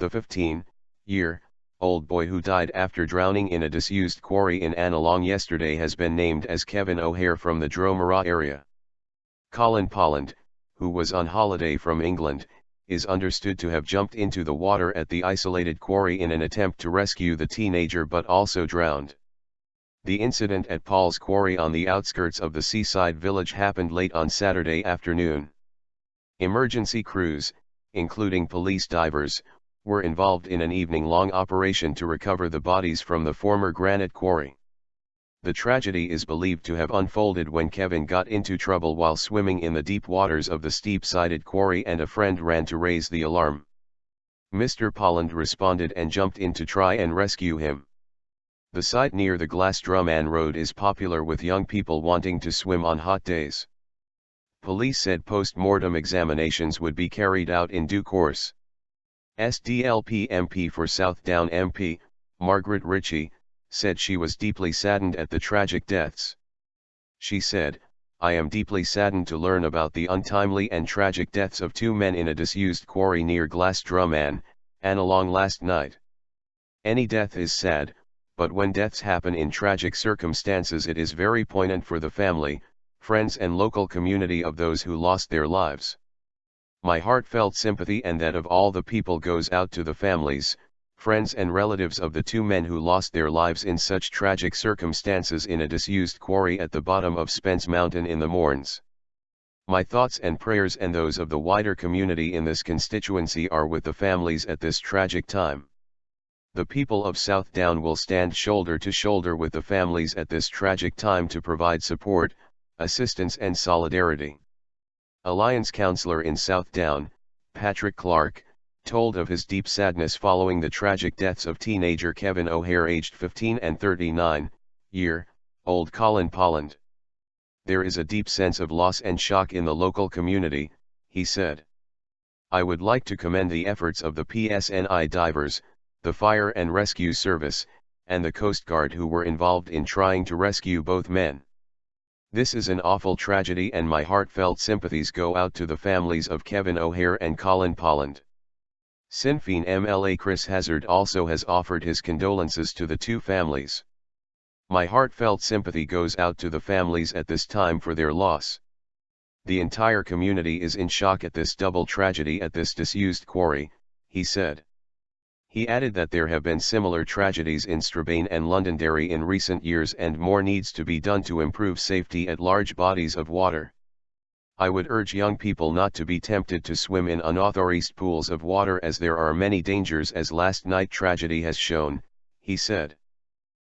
The 15-year-old boy who died after drowning in a disused quarry in Annalong yesterday has been named as Kevin O'Hare from the Dromara area. Colin Polland, who was on holiday from England, is understood to have jumped into the water at the isolated quarry in an attempt to rescue the teenager but also drowned. The incident at Paul's Quarry on the outskirts of the seaside village happened late on Saturday afternoon. Emergency crews, including police divers, were involved in an evening-long operation to recover the bodies from the former granite quarry. The tragedy is believed to have unfolded when Kevin got into trouble while swimming in the deep waters of the steep-sided quarry and a friend ran to raise the alarm. Mr. Polland responded and jumped in to try and rescue him. The site near the Glassdrumman Road is popular with young people wanting to swim on hot days. Police said post-mortem examinations would be carried out in due course. SDLP MP for South Down MP, Margaret Ritchie, said she was deeply saddened at the tragic deaths. She said, "I am deeply saddened to learn about the untimely and tragic deaths of two men in a disused quarry near Glassdrumman, Annalong last night. Any death is sad, but when deaths happen in tragic circumstances it is very poignant for the family, friends and local community of those who lost their lives. My heartfelt sympathy and that of all the people goes out to the families, friends and relatives of the two men who lost their lives in such tragic circumstances in a disused quarry at the bottom of Spence Mountain in the Mournes. My thoughts and prayers and those of the wider community in this constituency are with the families at this tragic time. The people of South Down will stand shoulder to shoulder with the families at this tragic time to provide support, assistance and solidarity." Alliance councillor in South Down, Patrick Clark, told of his deep sadness following the tragic deaths of teenager Kevin O'Hare aged 15 and 39-year-old Colin Polland. "There is a deep sense of loss and shock in the local community," he said. "I would like to commend the efforts of the PSNI divers, the Fire and Rescue Service, and the Coast Guard who were involved in trying to rescue both men. This is an awful tragedy and my heartfelt sympathies go out to the families of Kevin O'Hare and Colin Polland." Sinn Féin MLA Chris Hazard also has offered his condolences to the two families. "My heartfelt sympathy goes out to the families at this time for their loss. The entire community is in shock at this double tragedy at this disused quarry," he said. He added that there have been similar tragedies in Strabane and Londonderry in recent years and more needs to be done to improve safety at large bodies of water. "I would urge young people not to be tempted to swim in unauthorized pools of water as there are many dangers as last night's tragedy has shown," he said.